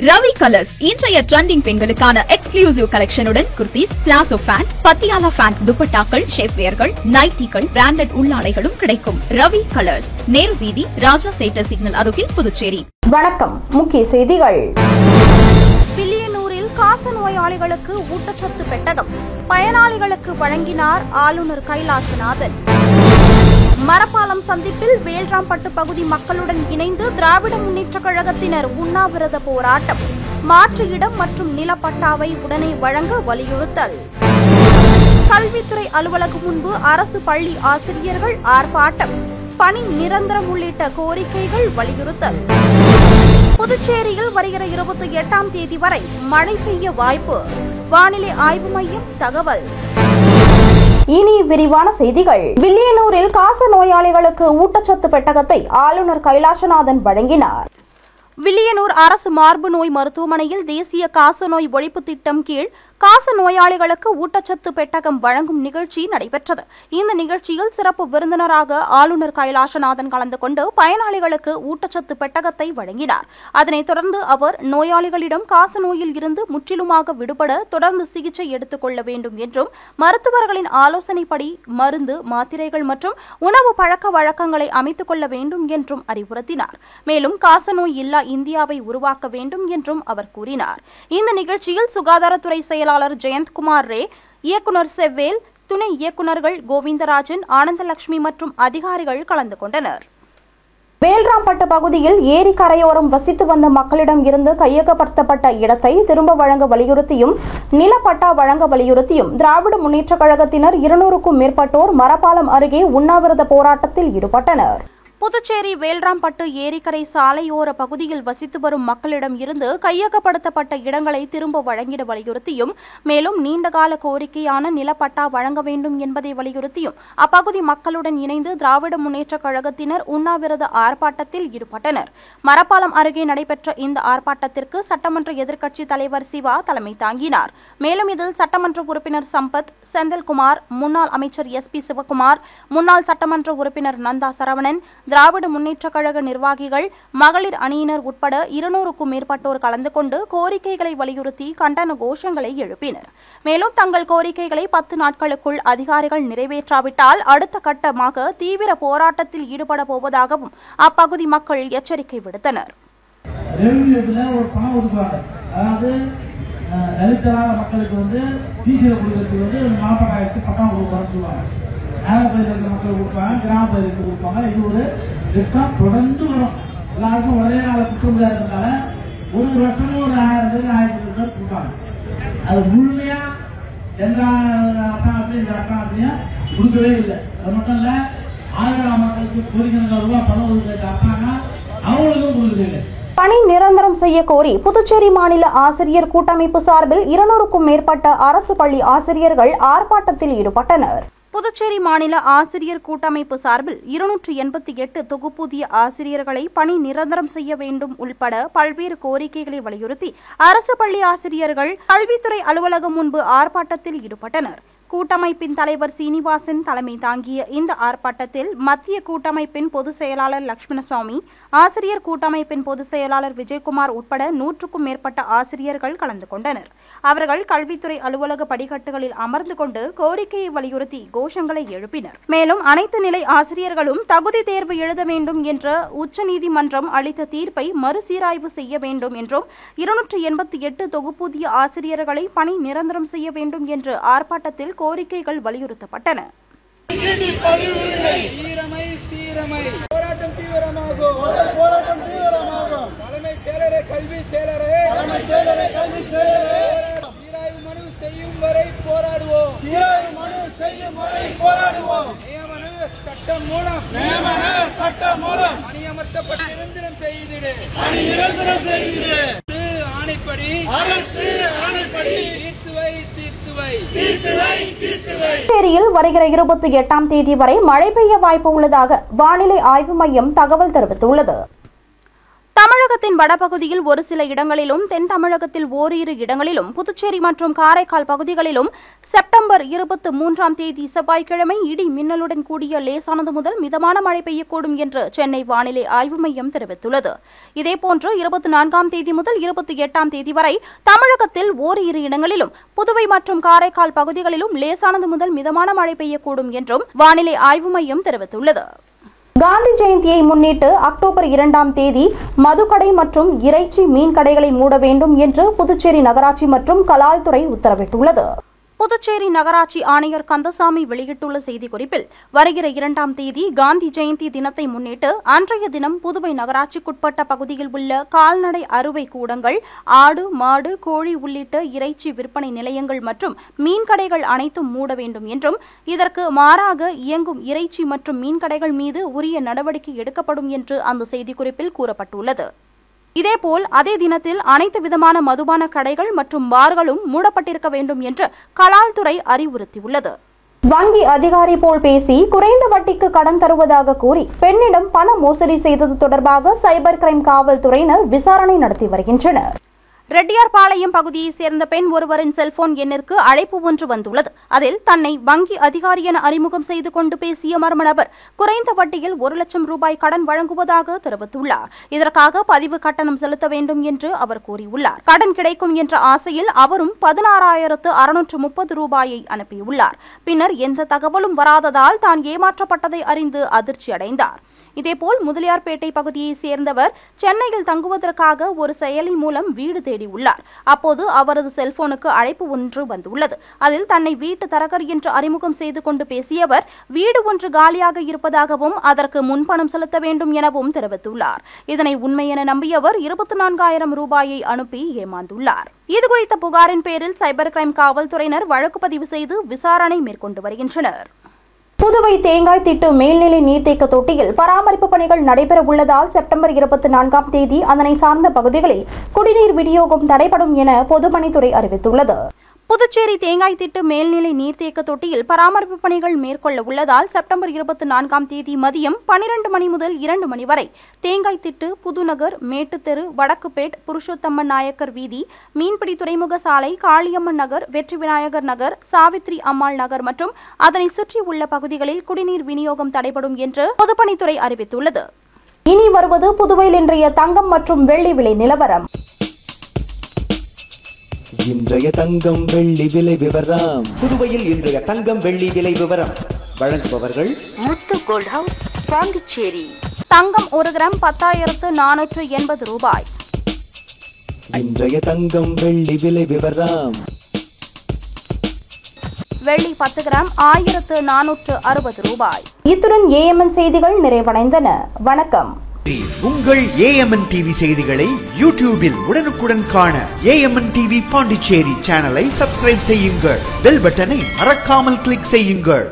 Ravi colours இன்றைய trending பெண்களுக்கான exclusive கலெக்ஷனுடன் kurtis, palazzo pant, Patiala pant, துப்பட்டாக்கள், ஷேப்வேர்கள், நைட்டிகள், பிராண்டட் உள்ளாடைகளும் கிடைக்கும். ரவி கலர்ஸ், நேரு வீதி, ராஜா தியேட்டர் சிக்னல் அருகில், புதுச்சேரி. வணக்கம். முக்கிய செய்திகள். வில்லியனூரில் காச நோயாளிகளுக்கு ஊட்டச்சத்து பெட்டகம் பயனாளிகளுக்கு வழங்கினார் ஆளுநர் கைலாசநாதன். மரப்பாலம் சந்திப்பில் வேல்ராம்பட்டு பகுதி மக்களுடன் இணைந்து திராவிட முன்னேற்றக் கழகத்தினர் உண்ணாவிரத போராட்டம். மாற்று இடம் மற்றும் நிலப்பட்டாவை உடனே வழங்க வலியுறுத்தல். கல்வித்துறை அலுவலகம் முன்பு அரசு பள்ளி ஆசிரியர்கள் ஆர்ப்பாட்டம். பணி நிரந்தரம் உள்ளிட்ட கோரிக்கைகள் வலியுறுத்தல். புதுச்சேரியில் வருகிற 28ஆம் தேதி வரை மழை பெய்ய வாய்ப்பு. வானிலை ஆய்வு மையம் தகவல். இனி விரிவான செய்திகள். வில்லியனூரில் காச நோயாளிகளுக்கு ஊட்டச்சத்து பெட்டகத்தை ஆளுநர் கைலாசநாதன் வழங்கினார். வில்லியனூர் அரசு மார்பு நோய் மருத்துவமனையில் தேசிய காசநோய் ஒழிப்பு திட்டம் கீழ் காச நோயாளிகளுக்கு ஊட்டச்சத்து பெட்டகம் வழங்கும் நிகழ்ச்சி நடைபெற்றது. இந்த நிகழ்ச்சியில் சிறப்பு விருந்தினராக ஆளுநர் கைலாசநாதன் கலந்து கொண்டு பயனாளிகளுக்கு ஊட்டச்சத்து பெட்டகத்தை வழங்கினார். அதனைத் தொடர்ந்து அவர் நோயாளிகளிடம் காச நோயில் இருந்து முற்றிலுமாக விடுபட தொடர்ந்து சிகிச்சை எடுத்துக் கொள்ள வேண்டும் என்றும், மருத்துவர்களின் ஆலோசனைப்படி மருந்து, மாத்திரைகள் மற்றும் உணவு பழக்க வழக்கங்களை அமைத்துக் கொள்ள வேண்டும் என்றும் அறிவுறுத்தினார். மேலும் காசநோய் இல்லா இந்தியாவை உருவாக்க வேண்டும் என்றும் அவர் கூறினார். இந்த நிகழ்ச்சியில் சுகாதாரத்துறை செயலாளர் ஜெயந்த்குமார் ரே, இயக்குநர் செவ்வேல், துணை இயக்குநர்கள் கோவிந்தராஜன், ஆனந்தலட்சுமி மற்றும் அதிகாரிகள் கலந்து கொண்டனர். வேல்ராம்பட்டு பகுதியில் ஏரி கரையோரம் வசித்து வந்த மக்களிடம் இருந்து கையகப்படுத்தப்பட்ட இடத்தை திரும்ப வழங்க வலியுறுத்தியும், நிலப்பட்டா வழங்க வலியுறுத்தியும் திராவிட முன்னேற்றக் கழகத்தினர் 200க்கும் மேற்பட்டோர் மரப்பாலம் அருகே உண்ணாவிரத போராட்டத்தில் ஈடுபட்டனர். புதுச்சேரி வேல்ராம்பட்டு ஏரிக்கரை சாலையோர பகுதியில் வசித்து வரும் மக்களிடம் இருந்து கையகப்படுத்தப்பட்ட இடங்களை திரும்ப வழங்கிட வலியுறுத்தியும், மேலும் நீண்டகால கோரிக்கையான நிலப்பட்டா வழங்க வேண்டும் என்பதை வலியுறுத்தியும் அப்பகுதி மக்களுடன் இணைந்து திராவிட முன்னேற்றக் கழகத்தினர் உண்ணாவிரத ஆர்ப்பாட்டத்தில் ஈடுபட்டனர். மரப்பாலம் அருகே நடைபெற்ற இந்த ஆர்ப்பாட்டத்திற்கு சட்டமன்ற எதிர்க்கட்சித் தலைவர் சிவா தலைமை தாங்கினார். மேலும் இதில் சட்டமன்ற உறுப்பினர் சம்பத், செந்தில்குமார், முன்னாள் அமைச்சர் SP சிவகுமார், முன்னாள் சட்டமன்ற உறுப்பினர் நந்தா சரவணன், திராவிட முன்னேற்றக் கழக நிர்வாகிகள், மகளிர் அணியினர் உட்பட 200க்கும் மேற்பட்டோர் கலந்து கொண்டு கோரிக்கைகளை வலியுறுத்தி கண்டன கோஷங்களை எழுப்பினர். மேலும் தங்கள் கோரிக்கைகளை 10 நாட்களுக்குள் அதிகாரிகள் நிறைவேற்றாவிட்டால் அடுத்த கட்டமாக தீவிர போராட்டத்தில் ஈடுபட போவதாகவும் அப்பகுதி மக்கள் எச்சரிக்கை விடுத்தனர். நகரப்பகுதியில் மக்கள் கொடுப்பாங்க, கிராம பகுதிக்கு கொடுப்பாங்க. இது ஒரு திட்டம் தொடர்ந்து வரும். எல்லாருக்கும் ஒரே நாள் குற்றமுறையா இருக்கிறதுனால ஒரு வருஷமும் ஒரு 1000 பேர் 1000 பேர் கொடுப்பாங்க. அது முழுமையா எந்த அரசாங்கத்திலையும் இந்த அரசாங்கத்திலையும் கொடுக்கவே இல்லை. அது மட்டும் இல்ல, ஆதரவு மக்களுக்கு கோரிக்கை ரூபாய் பணம் ஒதுக்க அரசாங்கம் அவங்களுக்கும் கொடுக்கவே இல்லை. பணி நிரந்தரம் செய்ய கோரி புதுச்சேரி மாநில ஆசிரியர் கூட்டமைப்பு சார்பில் 200க்கும் மேற்பட்ட அரசு பள்ளி ஆசிரியர்கள் ஆர்ப்பாட்டத்தில் ஈடுபட்டனர். புதுச்சேரி மாநில ஆசிரியர் கூட்டமைப்பு சார்பில் 288 தொகுப்பூதிய ஆசிரியர்களை பணி நிரந்தரம் செய்ய வேண்டும் உள்பட பல்வேறு கோரிக்கைகளை வலியுறுத்தி அரசு பள்ளி ஆசிரியர்கள் கல்வித்துறை அலுவலகம் முன்பு ஆர்ப்பாட்டத்தில் ஈடுபட்டனர். கூட்டமைப்பின் தலைவர் சீனிவாசன் தலைமை தாங்கிய இந்த ஆர்ப்பாட்டத்தில் மத்திய கூட்டமைப்பின் பொதுச் செயலாளர் லட்சுமணசுவாமி, ஆசிரியர் கூட்டமைப்பின் பொதுச் செயலாளர் விஜயகுமார் உட்பட 100க்கும் மேற்பட்ட ஆசிரியர்கள் கலந்து கொண்டனர். அவர்கள் கல்வித்துறை அலுவலக படிக்கட்டுகளில் அமர்ந்து கொண்டு கோரிக்கையை வலியுறுத்தி கோஷங்களை எழுப்பினர். மேலும் அனைத்து நிலை ஆசிரியர்களும் தகுதி தேர்வு எழுத வேண்டும் என்ற உச்சநீதிமன்றம் அளித்த தீர்ப்பை மறுசீராய்வு செய்ய வேண்டும் என்றும், 288 தொகுப்பூதிய ஆசிரியர்களை பணி நிரந்தரம் செய்ய வேண்டும் என்று ஆர்ப்பாட்டத்தில் கோரிக்கைகள் வலியுறுத்தப்பட்டன. தலைமைச் செயலரே, கல்விச் செயலரே, மனு செய்யும் வரை போராடுவோம். சட்டம் மூலம் பணியமர்த்தப்பட்ட நிரந்தரம் செய்திடு. புதுச்சேரியில் வருகிற 28ஆம் தேதி வரை மழை பெய்ய வாய்ப்பு உள்ளதாக வானிலை ஆய்வு மையம் தகவல் தெரிவித்துள்ளது. தமிழகத்தின் வடபகுதியில் ஒரு சில இடங்களிலும், தென் தமிழகத்தில் ஓரிரு இடங்களிலும், புதுச்சேரி மற்றும் காரைக்கால் பகுதிகளிலும் செப்டம்பர் 23ஆம் தேதி செவ்வாய்க்கிழமை இடி மின்னலுடன் கூடிய லேசானது முதல் மிதமான மழை பெய்யக்கூடும் என்று சென்னை வானிலை ஆய்வு மையம் தெரிவித்துள்ளது. இதேபோன்று 24ஆம் தேதி முதல் 28ஆம் தேதி வரை தமிழகத்தில் ஓரிரு இடங்களிலும், புதுவை மற்றும் காரைக்கால் பகுதிகளிலும் லேசானது முதல் மிதமான மழை பெய்யக்கூடும் என்றும் வானிலை ஆய்வு மையம் தெரிவித்துள்ளது. காந்தி ஜெயந்தியை முன்னிட்டு அக்டோபர் 2ஆம் தேதி மதுக்கடை மற்றும் இறைச்சி மீன் கடைகளை மூட வேண்டும் என்று புதுச்சேரி நகராட்சி மற்றும் கலால்துறை உத்தரவிட்டுள்ளது. புதுச்சேரி நகராட்சி ஆணையர் கந்தசாமி வெளியிட்டுள்ள செய்திக்குறிப்பில், வருகிற 2ஆம் தேதி காந்தி ஜெயந்தி தினத்தை முன்னிட்டு அன்றைய தினம் புதுவை நகராட்சிக்குட்பட்ட பகுதியில் உள்ள கால்நடை அறுவை கூடங்கள், ஆடு, மாடு, கோழி உள்ளிட்ட இறைச்சி விற்பனை நிலையங்கள் மற்றும் மீன்கடைகள் அனைத்தும் மூட வேண்டும் என்றும், இதற்கு மாறாக இயங்கும் இறைச்சி மற்றும் மீன்கடைகள் மீது உரிய நடவடிக்கை எடுக்கப்படும் என்று அந்த செய்திக்குறிப்பில் கூறப்பட்டுள்ளது. இதேபோல் அதே தினத்தில் அனைத்து விதமான மதுபான கடைகள் மற்றும் பார்களும் மூடப்பட்டிருக்க வேண்டும் என்று கலால்துறை அறிவுறுத்தியுள்ளது. வங்கி அதிகாரி போல் பேசி குறைந்த வட்டிக்கு கடன் தருவதாக கூறி பெண்ணிடம் பண மோசடி செய்தது தொடர்பாக சைபர் கிரைம் காவல்துறையினர் விசாரணை நடத்தி வருகின்றனர். ரெட்டியார்பாளையம் பகுதியைச் சேர்ந்த பெண் ஒருவரின் செல்போன் எண்ணிற்கு அழைப்பு ஒன்று வந்துள்ளது. அதில் தன்னை வங்கி அதிகாரி என அறிமுகம் செய்து கொண்டு பேசிய மர்ம நபர் குறைந்த வட்டியில் 1 லட்சம் ரூபாய் கடன் வழங்குவதாக தெரிவித்துள்ளார். இதற்காக பதிவு கட்டணம் செலுத்த வேண்டும் என்று அவர் கூறியுள்ளார். கடன் கிடைக்கும் என்ற ஆசையில் அவரும் 16,630 ரூபாயை அனுப்பியுள்ளார். பின்னர் எந்த தகவலும் வராததால் தான் ஏமாற்றப்பட்டதை அறிந்து அதிர்ச்சி அடைந்தார். இதேபோல் முதலியார்பேட்டை பகுதியைச் சேர்ந்தவர் சென்னையில் தங்குவதற்காக ஒரு செயலி மூலம் வீடு தேடியுள்ளார். அப்போது அவரது செல்போனுக்கு அழைப்பு ஒன்று வந்துள்ளது. அதில் தன்னை வீட்டு தரகர் என்று அறிமுகம் செய்து கொண்டு பேசியவர் வீடு ஒன்று காலியாக இருப்பதாகவும் அதற்கு முன்பணம் செலுத்த வேண்டும் எனவும் தெரிவித்துள்ளார். இதனை உண்மை என நம்பியவர் 24,000 ரூபாயை அனுப்பி ஏமாந்துள்ளார். இதுகுறித்த புகாரின் பேரில் சைபர் கிரைம் காவல்துறையினர் வழக்கு பதிவு செய்து விசாரணை மேற்கொண்டு வருகின்றனர். புதுவை தேங்காய் திட்டு மேல்நிலை நீர்த்தேக்க தொட்டியில் பராமரிப்பு பணிகள் நடைபெற உள்ளதால் செப்டம்பர் 24ஆம் தேதி அதனை சார்ந்த பகுதிகளில் குடிநீர் விநியோகம் தடைபடும் என பொதுப்பணித்துறை அறிவித்துள்ளது. புதுச்சேரி தேங்காய் திட்டு மேல்நிலை நீர்த்தேக்க தொட்டியில் பராமரிப்பு பணிகள் மேற்கொள்ள உள்ளதால் செப்டம்பர் 24ஆம் தேதி மதியம் 12 மணி முதல் 2 மணி வரை தேங்காய் திட்டு, புதுநகர், மேட்டுத்தெரு, வடக்குப்பேட், புருஷோத்தம்மன் நாயக்கர் வீதி, மீன்பிடி துறைமுக சாலை, காளியம்மன் நகர், வெற்றி விநாயகர் நகர், சாவித்ரி அம்மாள் நகர் மற்றும் அதனை சுற்றி உள்ள பகுதிகளில் குடிநீர் விநியோகம் தடைபடும் என்று பொதுப்பணித்துறை அறிவித்துள்ளது. இனி வருவது புதுவையில் இன்றைய தங்கம் மற்றும் வெள்ளி விலை நிலவரம். இன்றைய தங்கம் வெள்ளி விலை விவரம். புதுவையில் இன்றைய தங்கம் வெள்ளி விலை விவரம் வழங்குபவர்கள் முத்து கோல்ட் ஹவுஸ், பாண்டிச்சேரி. தங்கம் 1 கிராம் 10,480 ரூபாய். இன்றைய தங்கம் வெள்ளி விலை விவரம். வெள்ளி 10 கிராம் 1,460 ரூபாய். இத்துடன் ஏஎம்என் செய்திகள் நிறைவடைந்தன. வணக்கம். உங்கள் ஏஎம்என் டிவி செய்திகளை யூடியூபில் உடனுக்குடன் காண ஏஎம்என் டிவி பாண்டிச்சேரி சேனலை சப்ஸ்கிரைப் செய்யுங்கள். பெல் பட்டனை மறக்காமல் கிளிக் செய்யுங்கள்.